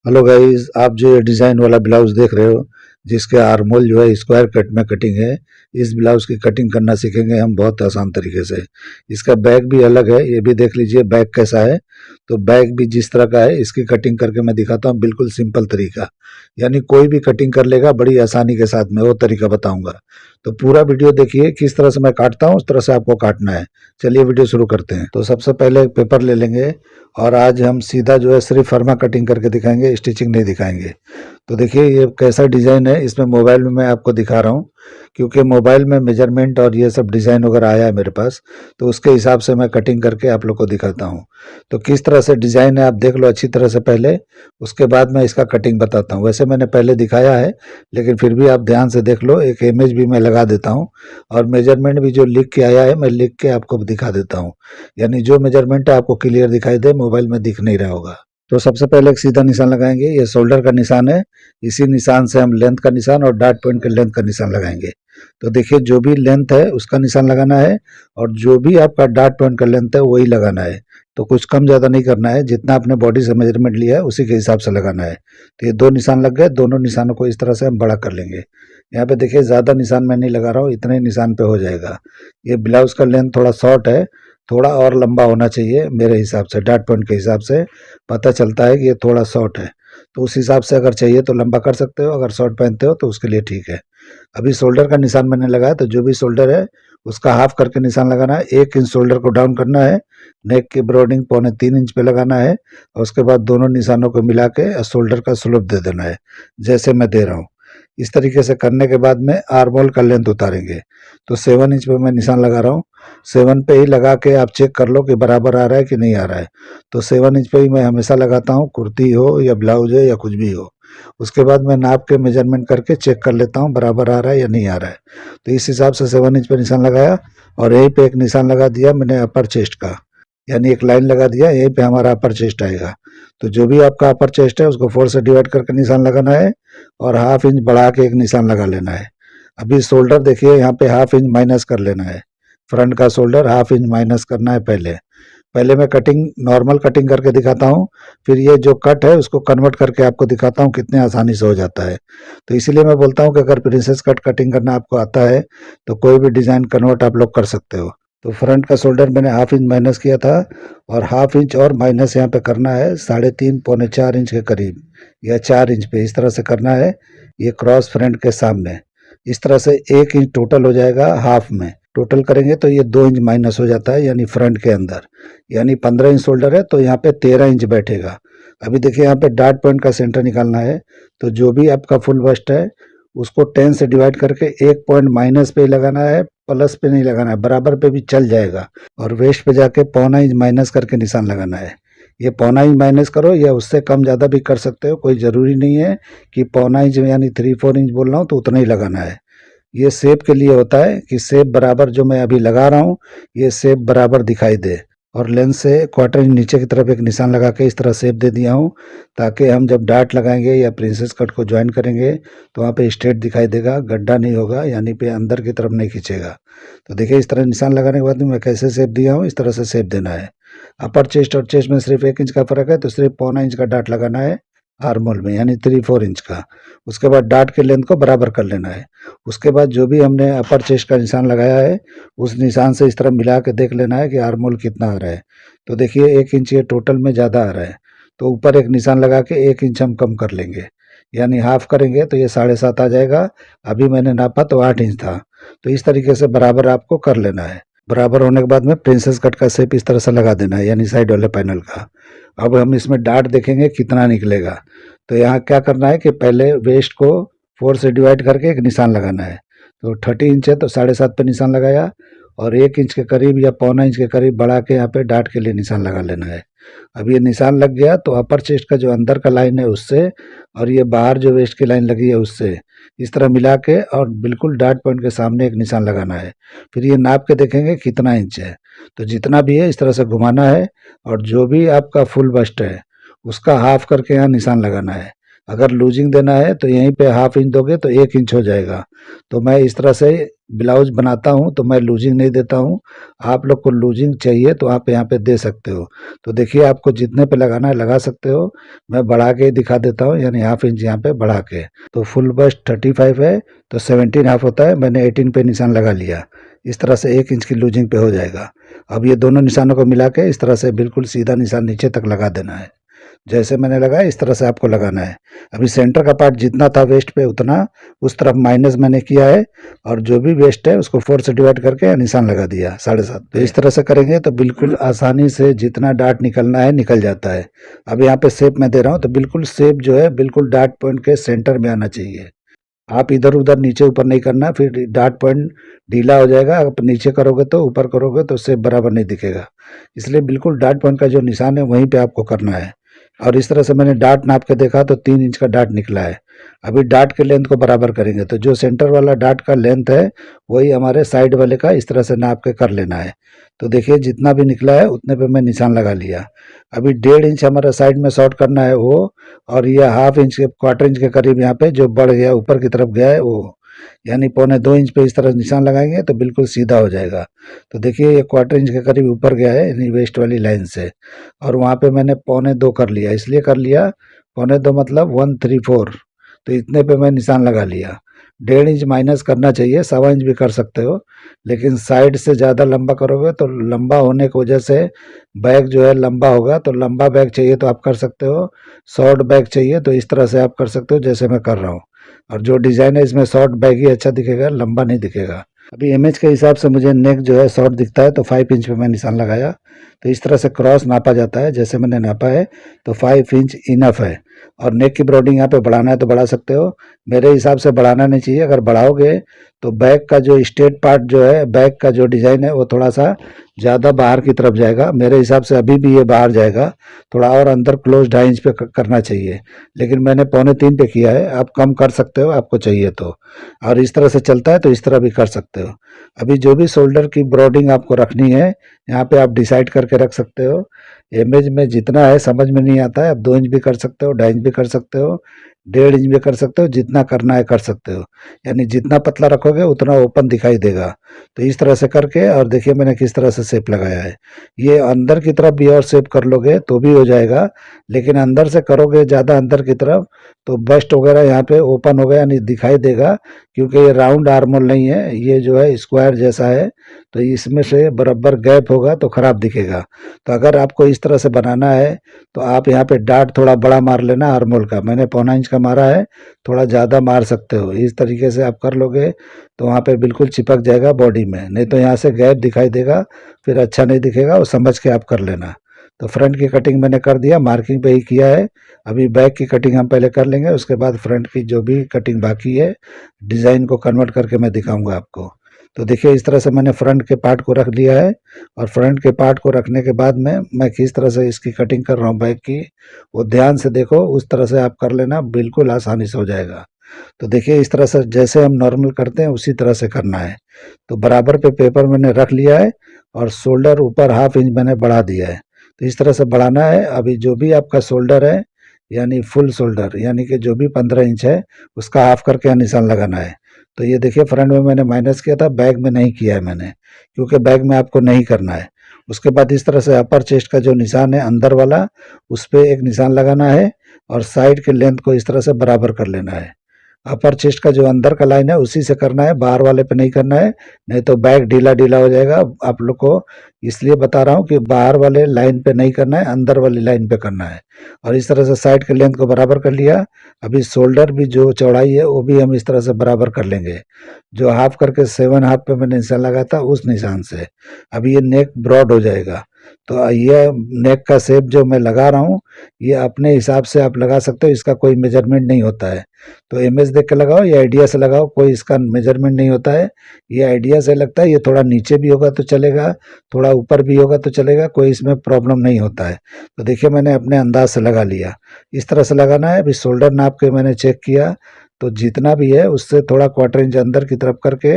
Hello guys, आप जो ये डिज़ाइन वाला ब्लाउज देख रहे हो, जिसके आर्मोल जो है स्क्वायर कट में कटिंग है। इस ब्लाउज की कटिंग करना सीखेंगे हम बहुत आसान तरीके से। इसका बैक भी अलग है, ये भी देख लीजिए बैक कैसा है। तो बैक भी जिस तरह का है, इसकी कटिंग करके मैं दिखाता हूँ, बिल्कुल सिंपल तरीका। यानी कोई भी कटिंग कर लेगा बड़ी आसानी के साथ, मैं वो तरीका बताऊंगा। तो पूरा वीडियो देखिए, किस तरह से मैं काटता हूँ उस तरह से आपको काटना है। चलिए वीडियो शुरू करते हैं। तो सबसे पहले एक पेपर ले लेंगे और आज हम सीधा जो है सिर्फ फर्मा कटिंग करके दिखाएंगे, स्टिचिंग नहीं दिखाएंगे। तो देखिए ये कैसा डिज़ाइन है, इसमें मोबाइल में मैं आपको दिखा रहा हूँ, क्योंकि मोबाइल में मेजरमेंट और ये सब डिज़ाइन वगैरह आया है मेरे पास। तो उसके हिसाब से मैं कटिंग करके आप लोग को दिखाता हूँ। तो किस तरह से डिज़ाइन है आप देख लो अच्छी तरह से पहले, उसके बाद मैं इसका कटिंग बताता हूँ। वैसे मैंने पहले दिखाया है, लेकिन फिर भी आप ध्यान से देख लो। एक इमेज भी मैं लगा देता हूँ और मेजरमेंट भी जो लिख के आया है मैं लिख के आपको दिखा देता हूँ। यानी जो मेजरमेंट है आपको क्लियर दिखाई दे, मोबाइल में दिख नहीं रहा होगा। तो सबसे पहले एक सीधा निशान लगाएंगे, ये शोल्डर का निशान है। इसी निशान से हम लेंथ का निशान और डॉट पॉइंट के लेंथ का निशान लगाएंगे। तो देखिए जो भी लेंथ है उसका निशान लगाना है, और जो भी आपका डॉट पॉइंट का लेंथ है वही लगाना है। तो कुछ कम ज़्यादा नहीं करना है, जितना आपने बॉडी से मेजरमेंट लिया है उसी के हिसाब से लगाना है। तो ये दो निशान लग गए, दोनों निशानों को इस तरह से हम बड़ा कर लेंगे। यहाँ पे देखिए ज़्यादा निशान मैं नहीं लगा रहा हूँ, इतने निशान पे हो जाएगा। ये ब्लाउज का लेंथ थोड़ा शॉर्ट है, थोड़ा और लंबा होना चाहिए मेरे हिसाब से। डॉट पॉइंट के हिसाब से पता चलता है कि ये थोड़ा शॉर्ट है, तो उस हिसाब से अगर चाहिए तो लंबा कर सकते हो, अगर शॉर्ट पहनते हो तो उसके लिए ठीक है। अभी शोल्डर का निशान मैंने लगाया, तो जो भी शोल्डर है उसका हाफ करके निशान लगाना है। 1 इंच शोल्डर को डाउन करना है, नेक की ब्रॉडिंग 2.25 इंच पे लगाना है, और उसके बाद दोनों निशानों को मिला के शोल्डर का स्लोप दे देना है, जैसे मैं दे रहा हूँ। इस तरीके से करने के बाद में आर्म होल का लेंथ उतारेंगे। तो 7 इंच पे मैं निशान लगा रहा हूँ। 7 पे ही लगा के आप चेक कर लो कि बराबर आ रहा है कि नहीं आ रहा है। तो 7 इंच पे ही मैं हमेशा लगाता हूँ, कुर्ती हो या ब्लाउज हो या कुछ भी हो। उसके बाद मैं नाप के मेजरमेंट करके चेक कर लेता हूँ बराबर आ रहा है या नहीं आ रहा है। तो इस हिसाब से 7 इंच पे निशान लगाया, और यहीं पे एक निशान लगा दिया मैंने अपर चेस्ट का। यानी एक लाइन लगा दिया, यहीं पे हमारा अपर चेस्ट आएगा। तो जो भी आपका अपर चेस्ट है उसको 4 से डिवाइड करके निशान लगाना है, और हाफ इंच बढ़ा के एक निशान लगा लेना है। अभी शोल्डर देखिए यहाँ पे हाफ इंच माइनस कर लेना है। फ्रंट का शोल्डर हाफ इंच माइनस करना है पहले। पहले मैं कटिंग नॉर्मल कटिंग करके दिखाता हूँ, फिर ये जो कट है उसको कन्वर्ट करके आपको दिखाता हूँ कितने आसानी से हो जाता है। तो इसीलिए मैं बोलता हूँ कि अगर प्रिंसेस कट कटिंग करना आपको आता है तो कोई भी डिज़ाइन कन्वर्ट आप लोग कर सकते हो। तो फ्रंट का शोल्डर मैंने हाफ इंच माइनस किया था, और हाफ इंच और माइनस यहाँ पे करना है 3.5 पौने 4 इंच के करीब, या 4 इंच पे इस तरह से करना है। ये क्रॉस फ्रंट के सामने इस तरह से 1 इंच टोटल हो जाएगा। हाफ में टोटल करेंगे तो ये 2 इंच माइनस हो जाता है, यानी फ्रंट के अंदर। यानी 15 इंच शोल्डर है तो यहाँ पे 13 इंच बैठेगा। अभी देखिए यहाँ पे डॉट पॉइंट का सेंटर निकालना है। तो जो भी आपका फुल बस्ट है उसको 10 से डिवाइड करके एक पॉइंट माइनस पे ही लगाना है, प्लस पे नहीं लगाना है। बराबर पे भी चल जाएगा, और वेस्ट पे जाके पौना इंच माइनस करके निशान लगाना है। ये पौना इंच माइनस करो या उससे कम ज़्यादा भी कर सकते हो, कोई ज़रूरी नहीं है कि पौना इंच यानी 3-4 इंच बोल रहा हूँ तो उतना ही लगाना है। ये शेप के लिए होता है कि शेप बराबर जो मैं अभी लगा रहा हूँ ये शेप बराबर दिखाई दे। और लेंस से क्वार्टर इंच नीचे की तरफ एक निशान लगा के इस तरह शेप दे दिया हूँ, ताकि हम जब डार्ट लगाएंगे या प्रिंसेस कट को ज्वाइन करेंगे तो वहाँ पे स्ट्रेट दिखाई देगा, गड्ढा नहीं होगा, यानी पे अंदर की तरफ नहीं खींचेगा। तो देखिए इस तरह निशान लगाने के बाद मैं कैसे शेप दिया हूँ, इस तरह से शेप देना है। अपर चेस्ट और चेस्ट में सिर्फ 1 इंच का फर्क है, तो सिर्फ पौना इंच का डार्ट लगाना है आर्मोल में, यानी 3-4 इंच का। उसके बाद डार्ट के लेंथ को बराबर कर लेना है। उसके बाद जो भी हमने अपर चेस्ट का निशान लगाया है उस निशान से इस तरह मिला के देख लेना है कि आर्मोल कितना आ रहा है। तो देखिए 1 इंच ये टोटल में ज़्यादा आ रहा है, तो ऊपर एक निशान लगा के 1 इंच हम कम कर लेंगे, यानी हाफ करेंगे तो ये 7.5 आ जाएगा। अभी मैंने नापा तो 8 इंच था। तो इस तरीके से बराबर आपको कर लेना है। बराबर होने के बाद में प्रिंसेस कट का शेप इस तरह से लगा देना है, यानी साइड वाले पैनल का। अब हम इसमें डार्ट देखेंगे कितना निकलेगा। तो यहाँ क्या करना है कि पहले वेस्ट को 4 से डिवाइड करके एक निशान लगाना है। तो 30 इंच है तो 7.5 पे निशान लगाया, और 1 इंच के करीब या पौना इंच के करीब बढ़ा के यहाँ पे डार्ट के लिए निशान लगा लेना है। अब ये निशान लग गया तो अपर चेस्ट का जो अंदर का लाइन है उससे, और ये बाहर जो वेस्ट की लाइन लगी है उससे इस तरह मिला के और बिल्कुल डार्ट पॉइंट के सामने एक निशान लगाना है। फिर ये नाप के देखेंगे कितना इंच है, तो जितना भी है इस तरह से घुमाना है, और जो भी आपका फुल बस्ट है उसका हाफ करके यहाँ निशान लगाना है। अगर लूजिंग देना है तो यहीं पे हाफ इंच दोगे तो 1 इंच हो जाएगा। तो मैं इस तरह से ब्लाउज बनाता हूँ तो मैं लूजिंग नहीं देता हूँ। आप लोग को लूजिंग चाहिए तो आप यहाँ पे दे सकते हो। तो देखिए आपको जितने पे लगाना है लगा सकते हो। मैं बढ़ा के ही दिखा देता हूँ, यानी हाफ इंच यहाँ पे बढ़ा के। तो फुल बस्ट 35 है तो 17 हाफ होता है, मैंने 18 पे निशान लगा लिया। इस तरह से 1 इंच की लूजिंग पे हो जाएगा। अब ये दोनों निशानों को मिला के इस तरह से बिल्कुल सीधा निशान नीचे तक लगा देना है। जैसे मैंने लगाया इस तरह से आपको लगाना है। अभी सेंटर का पार्ट जितना था वेस्ट पे उतना उस तरफ माइनस मैंने किया है, और जो भी वेस्ट है उसको 4 से डिवाइड करके निशान लगा दिया 7.5। तो इस तरह से करेंगे तो बिल्कुल आसानी से जितना डार्ट निकलना है निकल जाता है। अब यहाँ पे शेप मैं दे रहा हूँ तो बिल्कुल शेप जो है बिल्कुल डार्ट पॉइंट के सेंटर में आना चाहिए। आप इधर उधर नीचे ऊपर नहीं करना, फिर डार्ट पॉइंट ढीला हो जाएगा। आप नीचे करोगे तो ऊपर करोगे तो शेप बराबर नहीं दिखेगा। इसलिए बिल्कुल डार्ट पॉइंट का जो निशान है वहीं पे आपको करना है। और इस तरह से मैंने डार्ट नाप के देखा तो 3 इंच का डार्ट निकला है। अभी डार्ट के लेंथ को बराबर करेंगे तो जो सेंटर वाला डार्ट का लेंथ है वही हमारे साइड वाले का इस तरह से नाप के कर लेना है। तो देखिए जितना भी निकला है उतने पे मैं निशान लगा लिया। अभी 1.5 इंच हमारा साइड में शॉर्ट करना है वो, और ये हाफ इंच के क्वार्टर इंच के करीब यहाँ पे जो बढ़ गया ऊपर की तरफ गया है वो, यानी 1.25 इंच पे इस तरह निशान लगाएंगे तो बिल्कुल सीधा हो जाएगा। तो देखिए ये क्वार्टर इंच के करीब ऊपर गया है यानी वेस्ट वाली लाइन से, और वहाँ पे मैंने 1.25 कर लिया। इसलिए कर लिया 1.25 मतलब 134, तो इतने पे मैं निशान लगा लिया। 1.5 इंच माइनस करना चाहिए, 1.25 इंच भी कर सकते हो, लेकिन साइड से ज़्यादा लंबा करोगे तो लंबा होने की वजह से बैग जो है लंबा होगा। तो लंबा बैग चाहिए तो आप कर सकते हो, शॉर्ट बैग चाहिए तो इस तरह से आप कर सकते हो जैसे मैं कर रहा हूँ। और जो डिज़ाइन है इसमें शॉर्ट बैग ही अच्छा दिखेगा, लंबा नहीं दिखेगा। अभी इमेज के हिसाब से मुझे नेक जो है शॉर्ट दिखता है तो 5 इंच पे मैं निशान लगाया। तो इस तरह से क्रॉस नापा जाता है, जैसे मैंने नापा है तो 5 इंच इनफ है। और नेक की ब्रॉडिंग यहाँ पे बढ़ाना है तो बढ़ा सकते हो, मेरे हिसाब से बढ़ाना नहीं चाहिए। अगर बढ़ाओगे तो बैक का जो स्ट्रेट पार्ट जो है, बैक का जो डिज़ाइन है वो थोड़ा सा ज़्यादा बाहर की तरफ जाएगा। मेरे हिसाब से अभी भी ये बाहर जाएगा, थोड़ा और अंदर क्लोज 2.5 इंच पे करना चाहिए, लेकिन मैंने 2.25 पे किया है। आप कम कर सकते हो आपको चाहिए तो, और इस तरह से चलता है तो इस तरह भी कर सकते हो। अभी जो भी शोल्डर की ब्रॉडिंग आपको रखनी है यहाँ पे आप डिसाइड करके रख सकते हो। इमेज में जितना है समझ में नहीं आता है, आप 2 इंच भी कर सकते हो, 2.5 इंच भी कर सकते हो, 1.5 इंच भी कर सकते हो, जितना करना है कर सकते हो। यानी जितना पतला रखोगे उतना ओपन दिखाई देगा। तो इस तरह से करके, और देखिए मैंने किस तरह से शेप लगाया है। ये अंदर की तरफ भी और शेप कर लोगे तो भी हो जाएगा, लेकिन अंदर से करोगे ज़्यादा अंदर की तरफ तो बस्ट वगैरह यहाँ पे ओपन होगा यानी दिखाई देगा, क्योंकि ये राउंड आर्मोल नहीं है, ये जो है स्क्वायर जैसा है। तो इसमें से बराबर गैप होगा तो खराब दिखेगा। तो अगर आपको इस तरह से बनाना है तो आप यहाँ पे डार्ट थोड़ा बड़ा मार लेना आर्मोल का। मैंने 1.25 इंच का मारा है, थोड़ा ज़्यादा मार सकते हो। इस तरीके से आप कर लोगे तो वहाँ पे बिल्कुल चिपक जाएगा बॉडी में, नहीं तो यहाँ से गैप दिखाई देगा, फिर अच्छा नहीं दिखेगा। वो समझ के आप कर लेना। तो फ्रंट की कटिंग मैंने कर दिया, मार्किंग पे ही किया है। अभी बैक की कटिंग हम पहले कर लेंगे, उसके बाद फ्रंट की जो भी कटिंग बाकी है डिज़ाइन को कन्वर्ट करके मैं दिखाऊंगा आपको। तो देखिए इस तरह से मैंने फ्रंट के पार्ट को रख लिया है, और फ्रंट के पार्ट को रखने के बाद में मैं किस तरह से इसकी कटिंग कर रहा हूँ बैक की, वो ध्यान से देखो। उस तरह से आप कर लेना, बिल्कुल आसानी से हो जाएगा। तो देखिए इस तरह से जैसे हम नॉर्मल करते हैं उसी तरह से करना है। तो बराबर पे पेपर मैंने रख लिया है, और शोल्डर ऊपर हाफ इंच मैंने बढ़ा दिया है। तो इस तरह से बढ़ाना है। अभी जो भी आपका शोल्डर है यानी फुल शोल्डर, यानी कि जो भी 15 इंच है उसका हाफ करके यहाँ निशान लगाना है। तो ये देखिए फ्रंट में मैंने माइनस किया था, बैक में नहीं किया है मैंने, क्योंकि बैक में आपको नहीं करना है। उसके बाद इस तरह से अपर चेस्ट का जो निशान है अंदर वाला, उस पर एक निशान लगाना है, और साइड के लेंथ को इस तरह से बराबर कर लेना है। अपर चेस्ट का जो अंदर का लाइन है उसी से करना है, बाहर वाले पे नहीं करना है, नहीं तो बैक ढीला ढीला हो जाएगा। आप लोग को इसलिए बता रहा हूँ कि बाहर वाले लाइन पे नहीं करना है, अंदर वाली लाइन पे करना है। और इस तरह से साइड के लेंथ को बराबर कर लिया। अभी शोल्डर भी जो चौड़ाई है वो भी हम इस तरह से बराबर कर लेंगे, जो हाफ करके 7 हाफ पे मैंने निशान लगा था उस निशान से। अभी ये नेक ब्रॉड हो जाएगा। तो ये नेक का शेप जो मैं लगा रहा हूँ ये अपने हिसाब से आप लगा सकते हो, इसका कोई मेजरमेंट नहीं होता है। तो इमेज देख के लगाओ या आइडिया से लगाओ, कोई इसका मेजरमेंट नहीं होता है। ये आइडिया से लगता है, ये थोड़ा नीचे भी होगा तो चलेगा, थोड़ा ऊपर भी होगा तो चलेगा, कोई इसमें प्रॉब्लम नहीं होता है। तो देखिए मैंने अपने अंदाज से लगा लिया। इस तरह से लगाना है। अभी शोल्डर नाप के मैंने चेक किया तो जितना भी है उससे थोड़ा क्वार्टर इंच अंदर की तरफ करके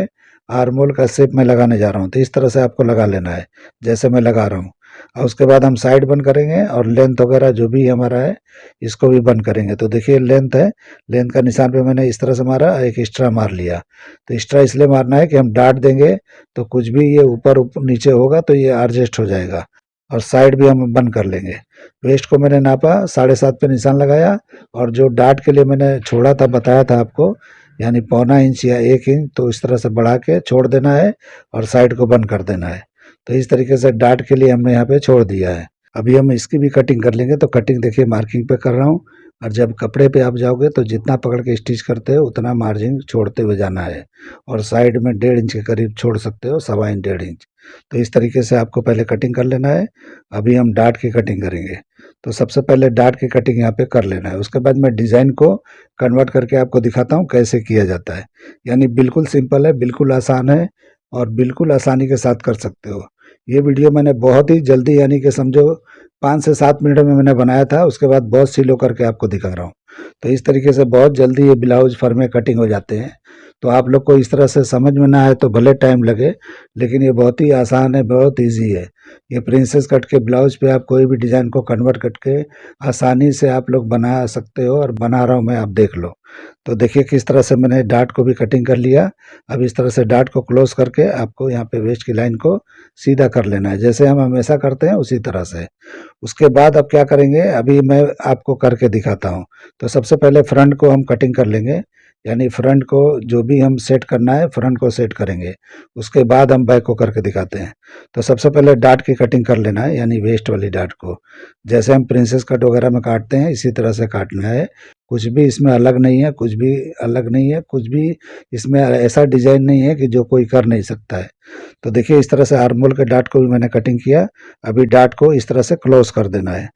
आर्मोल का शेप में लगाने जा रहा हूँ। तो इस तरह से आपको लगा लेना है जैसे मैं लगा रहा हूँ। और उसके बाद हम साइड बंद करेंगे और लेंथ वगैरह जो भी हमारा है इसको भी बंद करेंगे। तो देखिए लेंथ है, लेंथ का निशान पे मैंने इस तरह से मारा, एक एक्स्ट्रा मार लिया। तो एक्स्ट्रा इसलिए मारना है कि हम डाट देंगे तो कुछ भी ये ऊपर ऊपर नीचे होगा तो ये एडजस्ट हो जाएगा। और साइड भी हम बंद कर लेंगे। वेस्ट को मैंने नापा, 7.5 पे निशान लगाया, और जो डाट के लिए मैंने छोड़ा था, बताया था आपको, यानी 0.25 या 1 इंच, तो इस तरह से बढ़ा के छोड़ देना है और साइड को बंद कर देना है। तो इस तरीके से डाट के लिए हमने यहाँ पे छोड़ दिया है। अभी हम इसकी भी कटिंग कर लेंगे। तो कटिंग देखिए मार्किंग पे कर रहा हूँ, और जब कपड़े पे आप जाओगे तो जितना पकड़ के स्टिच करते हो उतना मार्जिन छोड़ते हुए जाना है, और साइड में 1.5 इंच के करीब छोड़ सकते हो, 1.25 इंच 1.5 इंच। तो इस तरीके से आपको पहले कटिंग कर लेना है। अभी हम डाट की कटिंग करेंगे। तो सबसे पहले डाट की कटिंग यहाँ पे कर लेना है, उसके बाद मैं डिज़ाइन को कन्वर्ट करके आपको दिखाता हूँ कैसे किया जाता है। यानी बिल्कुल सिंपल है, बिल्कुल आसान है, और बिल्कुल आसानी के साथ कर सकते हो। ये वीडियो मैंने बहुत ही जल्दी, यानी कि समझो 5 से 7 मिनट में मैंने बनाया था, उसके बाद बहुत स्लो करके आपको दिखा रहा हूँ। तो इस तरीके से बहुत जल्दी ये ब्लाउज फर्मे कटिंग हो जाते हैं। तो आप लोग को इस तरह से समझ में ना आए तो भले टाइम लगे, लेकिन ये बहुत ही आसान है, बहुत ईजी है। ये प्रिंसेस कट के ब्लाउज पे आप कोई भी डिज़ाइन को कन्वर्ट करके आसानी से आप लोग बना सकते हो, और बना रहा हूँ मैं, आप देख लो। तो देखिए किस तरह से मैंने डाट को भी कटिंग कर लिया। अब इस तरह से डाट को क्लोज करके आपको यहाँ पे वेस्ट की लाइन को सीधा कर लेना है, जैसे हम हमेशा करते हैं उसी तरह से। उसके बाद अब क्या करेंगे, अभी मैं आपको करके दिखाता हूँ। तो सबसे पहले फ्रंट को हम कटिंग कर लेंगे, यानी फ्रंट को जो भी हम सेट करना है फ्रंट को सेट करेंगे, उसके बाद हम बैक को करके दिखाते हैं। तो सबसे पहले डाट की कटिंग कर लेना है, यानी वेस्ट वाली डाट को, जैसे हम प्रिंसेस कट वगैरह में काटते हैं इसी तरह से काटना है। कुछ भी इसमें अलग नहीं है, कुछ भी अलग नहीं है, कुछ भी इसमें ऐसा डिजाइन नहीं है कि जो कोई कर नहीं सकता है। तो देखिए इस तरह से आर्मोल के डाट को भी मैंने कटिंग किया। अभी डाट को इस तरह से क्लोज कर देना है।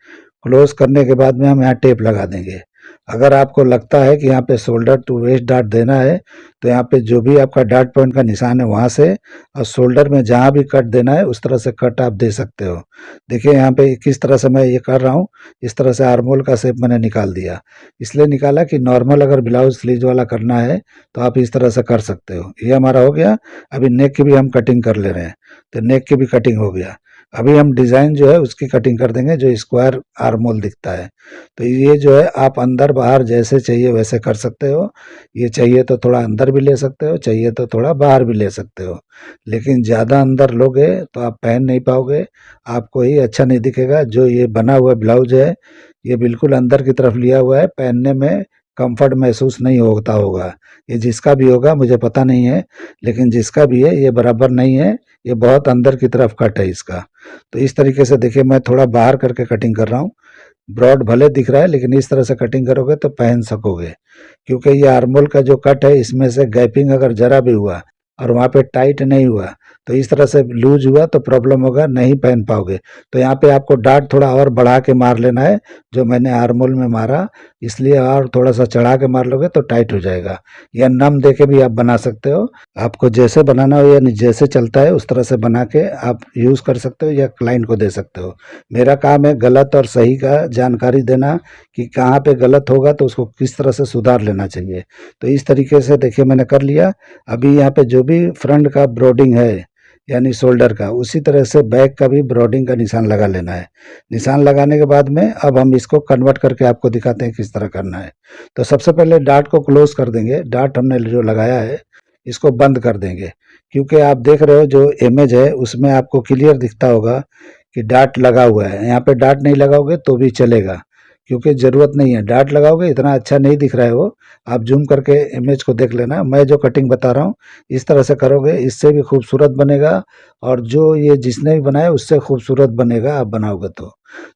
क्लोज करने के बाद में हम यहाँ टेप लगा देंगे। अगर आपको लगता है कि यहाँ पे शोल्डर टू वेस्ट डाट देना है, तो यहाँ पे जो भी आपका डाट पॉइंट का निशान है वहाँ से, और शोल्डर में जहाँ भी कट देना है उस तरह से कट आप दे सकते हो। देखिए यहाँ पे किस तरह से मैं ये कर रहा हूँ। इस तरह से आर्मोल का शेप मैंने निकाल दिया। इसलिए निकाला कि नॉर्मल अगर ब्लाउज स्लीव वाला करना है तो आप इस तरह से कर सकते हो। ये हमारा हो गया। अभी नेक की भी हम कटिंग कर ले रहे हैं। तो नेक की भी कटिंग हो गया। अभी हम डिज़ाइन जो है उसकी कटिंग कर देंगे, जो स्क्वायर आर्मोल दिखता है। तो ये जो है आप अंदर बाहर जैसे चाहिए वैसे कर सकते हो। ये चाहिए तो थोड़ा अंदर भी ले सकते हो, चाहिए तो थोड़ा बाहर भी ले सकते हो, लेकिन ज़्यादा अंदर लोगे तो आप पहन नहीं पाओगे, आपको ही अच्छा नहीं दिखेगा। जो ये बना हुआ ब्लाउज है ये बिल्कुल अंदर की तरफ लिया हुआ है, पहनने में कंफर्ट महसूस नहीं होता होगा। ये जिसका भी होगा मुझे पता नहीं है, लेकिन जिसका भी है ये बराबर नहीं है, ये बहुत अंदर की तरफ कट है इसका। तो इस तरीके से देखिए मैं थोड़ा बाहर करके कटिंग कर रहा हूँ। ब्रॉड भले दिख रहा है, लेकिन इस तरह से कटिंग करोगे तो पहन सकोगे, क्योंकि ये आर्मोल का जो कट है इसमें से गैपिंग अगर जरा भी हुआ और वहाँ पे टाइट नहीं हुआ तो इस तरह से लूज हुआ तो प्रॉब्लम होगा, नहीं पहन पाओगे। तो यहाँ पे आपको डाट थोड़ा और बढ़ा के मार लेना है, जो मैंने आर्मोल में मारा इसलिए, और थोड़ा सा चढ़ा के मार लोगे तो टाइट हो जाएगा। या नम दे के भी आप बना सकते हो, आपको जैसे बनाना हो या जैसे चलता है उस तरह से बना के आप यूज़ कर सकते हो या क्लाइंट को दे सकते हो। मेरा काम है गलत और सही का जानकारी देना, कि कहाँ पे गलत होगा तो उसको किस तरह से सुधार लेना चाहिए। तो इस तरीके से देखिए मैंने कर लिया। अभी यहाँ पे जो भी फ्रंट का ब्रॉडिंग है यानी शोल्डर का, उसी तरह से बैक का भी ब्रॉडिंग का निशान लगा लेना है। निशान लगाने के बाद में अब हम इसको कन्वर्ट करके आपको दिखाते हैं किस तरह करना है। तो सबसे पहले डाट को क्लोज कर देंगे। डाट हमने जो लगाया है इसको बंद कर देंगे, क्योंकि आप देख रहे हो जो इमेज है उसमें आपको क्लियर दिखता होगा कि डाट लगा हुआ है। यहाँ पे डाट नहीं लगाओगे तो भी चलेगा, क्योंकि ज़रूरत नहीं है। डाट लगाओगे इतना अच्छा नहीं दिख रहा है वो, आप जूम करके इमेज को देख लेना। मैं जो कटिंग बता रहा हूँ इस तरह से करोगे, इससे भी खूबसूरत बनेगा, और जो ये जिसने भी बनाया उससे खूबसूरत बनेगा आप बनाओगे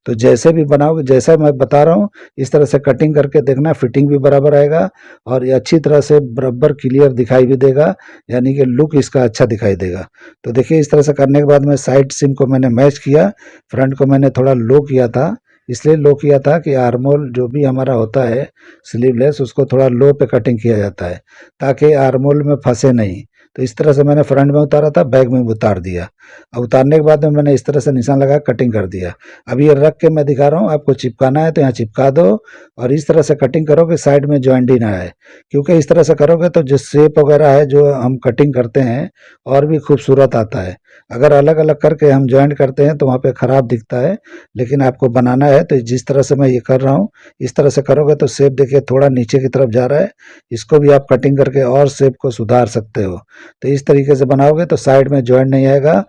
तो जैसे भी बनाओगे, जैसा मैं बता रहा हूँ इस तरह से कटिंग करके देखना, फिटिंग भी बराबर आएगा और ये अच्छी तरह से बराबर क्लियर दिखाई भी देगा, यानी कि लुक इसका अच्छा दिखाई देगा। तो देखिए इस तरह से करने के बाद में साइड सीम को मैंने मैच किया, फ्रंट को मैंने थोड़ा लो किया था। इसलिए लो किया था कि आर्मोल जो भी हमारा होता है स्लीवलेस, उसको थोड़ा लो पे कटिंग किया जाता है ताकि आर्मोल में फंसे नहीं। तो इस तरह से मैंने फ्रंट में उतारा था, बैक में भी उतार दिया। अब उतारने के बाद में मैंने इस तरह से निशान लगा कटिंग कर दिया। अब ये रख के मैं दिखा रहा हूँ, आपको चिपकाना है तो यहाँ चिपका दो और इस तरह से कटिंग करोगे साइड में जॉइंट ही ना आए, क्योंकि इस तरह से करोगे तो जो शेप वगैरह है जो हम कटिंग करते हैं और भी खूबसूरत आता है। अगर अलग अलग करके हम जॉइंट करते हैं तो वहाँ पे खराब दिखता है, लेकिन आपको बनाना है तो जिस तरह से मैं ये कर रहा हूँ इस तरह से करोगे तो शेप देखिए थोड़ा नीचे की तरफ जा रहा है, इसको भी आप कटिंग करके और शेप को सुधार सकते हो। तो इस तरीके से बनाओगे तो साइड में जॉइंट नहीं आएगा।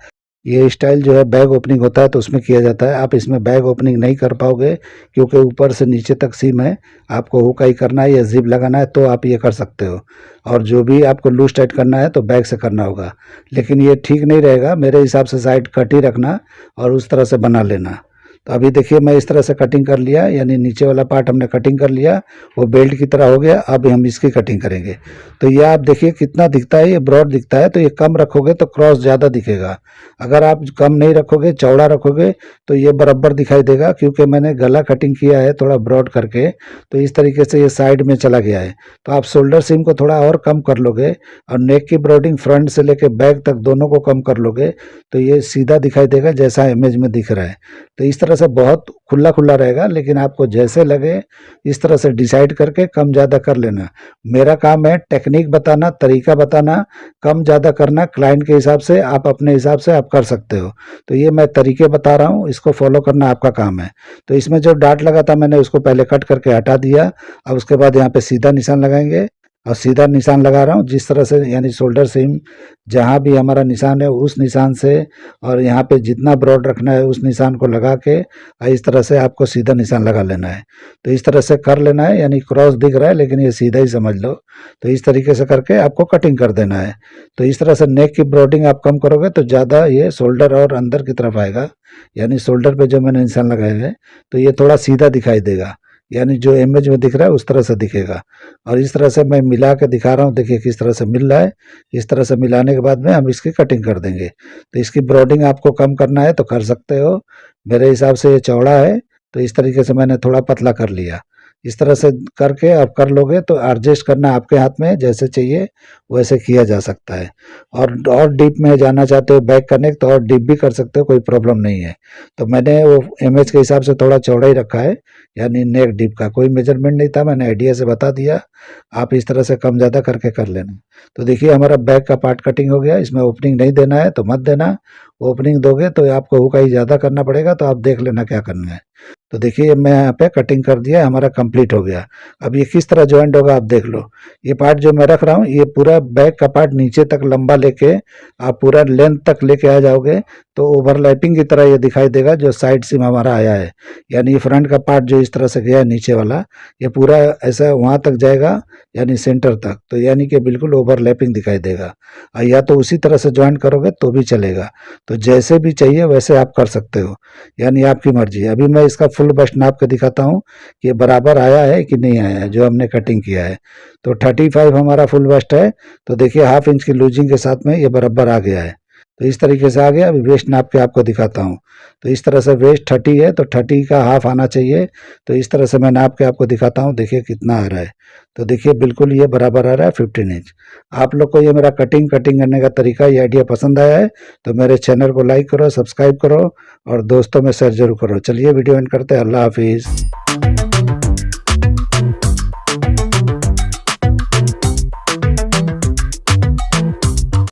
ये स्टाइल जो है बैग ओपनिंग होता है तो उसमें किया जाता है, आप इसमें बैग ओपनिंग नहीं कर पाओगे क्योंकि ऊपर से नीचे तक सीम है, आपको हुक ही करना है या जिप लगाना है तो आप ये कर सकते हो। और जो भी आपको लूज टाइट करना है तो बैग से करना होगा, लेकिन ये ठीक नहीं रहेगा मेरे हिसाब से, साइड कट ही रखना और उस तरह से बना लेना। तो अभी देखिए मैं इस तरह से कटिंग कर लिया, यानी नीचे वाला पार्ट हमने कटिंग कर लिया, वो बेल्ट की तरह हो गया। अब हम इसकी कटिंग करेंगे तो ये आप देखिए कितना दिखता है, ये ब्रॉड दिखता है, तो ये कम रखोगे तो क्रॉस ज़्यादा दिखेगा। अगर आप कम नहीं रखोगे, चौड़ा रखोगे तो ये बराबर दिखाई देगा, क्योंकि मैंने गला कटिंग किया है थोड़ा ब्रॉड करके, तो इस तरीके से ये साइड में चला गया है। तो आप शोल्डर सीम को थोड़ा और कम कर लोगे और नेक की ब्रॉडिंग फ्रंट से लेके बैक तक दोनों को कम कर लोगे तो ये सीधा दिखाई देगा जैसा इमेज में दिख रहा है। तो इस तरह से बहुत खुला खुला रहेगा, लेकिन आपको जैसे लगे इस तरह से डिसाइड करके कम ज़्यादा कर लेना। मेरा काम है टेक्निक बताना, तरीका बताना, कम ज़्यादा करना क्लाइंट के हिसाब से, आप अपने हिसाब से आप कर सकते हो। तो ये मैं तरीके बता रहा हूँ, इसको फॉलो करना आपका काम है। तो इसमें जो डार्ट लगा था मैंने उसको पहले कट करके हटा दिया। अब उसके बाद यहाँ पे सीधा निशान लगाएंगे और सीधा निशान लगा रहा हूँ जिस तरह से, यानी शोल्डर सीम जहाँ भी हमारा निशान है उस निशान से, और यहाँ पे जितना ब्रॉड रखना है उस निशान को लगा के इस तरह से आपको सीधा निशान लगा लेना है। तो इस तरह से कर लेना है, यानी क्रॉस दिख रहा है लेकिन ये सीधा ही समझ लो। तो इस तरीके से करके आपको कटिंग कर देना है। तो इस तरह से नेक की ब्रॉडिंग आप कम करोगे तो ज़्यादा ये शोल्डर और अंदर की तरफ आएगा, यानी शोल्डर पे जो मैंने निशान लगाए हैं तो ये थोड़ा सीधा दिखाई देगा, यानी जो इमेज में दिख रहा है उस तरह से दिखेगा। और इस तरह से मैं मिला के दिखा रहा हूँ, देखिए किस तरह से मिल रहा है। इस तरह से मिलाने के बाद में हम इसकी कटिंग कर देंगे। तो इसकी ब्रॉडिंग आपको कम करना है तो कर सकते हो, मेरे हिसाब से ये चौड़ा है तो इस तरीके से मैंने थोड़ा पतला कर लिया। इस तरह से करके आप कर लोगे तो एडजस्ट करना आपके हाथ में, जैसे चाहिए वैसे किया जा सकता है। और डीप में जाना चाहते हो बैक करने तो और डीप भी कर सकते हो, कोई प्रॉब्लम नहीं है। तो मैंने वो इमेज के हिसाब से थोड़ा चौड़ा ही रखा है, यानी नेक डीप का कोई मेजरमेंट नहीं था, मैंने आइडिया से बता दिया। आप इस तरह से कम ज़्यादा करके कर लेना। तो देखिए हमारा बैक का पार्ट कटिंग हो गया। इसमें ओपनिंग नहीं देना है तो मत देना, ओपनिंग दोगे तो आपको हुकाई ज़्यादा करना पड़ेगा, तो आप देख लेना क्या करना है। तो देखिए मैं यहाँ पे कटिंग कर दिया, हमारा कंप्लीट हो गया। अब ये किस तरह जॉइंट होगा आप देख लो। ये पार्ट जो मैं रख रहा हूँ ये पूरा बैक का पार्ट नीचे तक लंबा लेके आप पूरा लेंथ तक लेके आ जाओगे तो ओवरलैपिंग की तरह ये दिखाई देगा जो साइड सीम हमारा आया है। यानी ये फ्रंट का पार्ट जो इस तरह से गया है नीचे वाला, ये पूरा ऐसा वहाँ तक जाएगा, यानी सेंटर तक, तो यानी कि बिल्कुल ओवरलैपिंग दिखाई देगा। या तो उसी तरह से ज्वाइन करोगे तो भी चलेगा। तो जैसे भी चाहिए वैसे आप कर सकते हो, यानी आपकी मर्जी। अभी मैं इसका फुल बस्ट नाप के दिखाता हूँ कि बराबर आया है कि नहीं आया है जो हमने कटिंग किया है। तो 35 हमारा फुल बस्ट है, तो देखिए हाफ इंच की लूजिंग के साथ में ये बराबर आ गया है। तो इस तरीके से आ गया। अभी वेस्ट नाप के आपको दिखाता हूँ। तो इस तरह से वेस्ट 30 है तो 30 का हाफ आना चाहिए। तो इस तरह से मैं नाप के आपको दिखाता हूँ, देखिए कितना आ रहा है। तो देखिए बिल्कुल ये बराबर आ रहा है 15 इंच। आप लोग को ये मेरा कटिंग करने का तरीका, ये आइडिया पसंद आया है तो मेरे चैनल को लाइक करो, सब्सक्राइब करो और दोस्तों में शेयर जरूर करो। चलिए वीडियो एंड करते हैं। अल्लाह हाफिज़।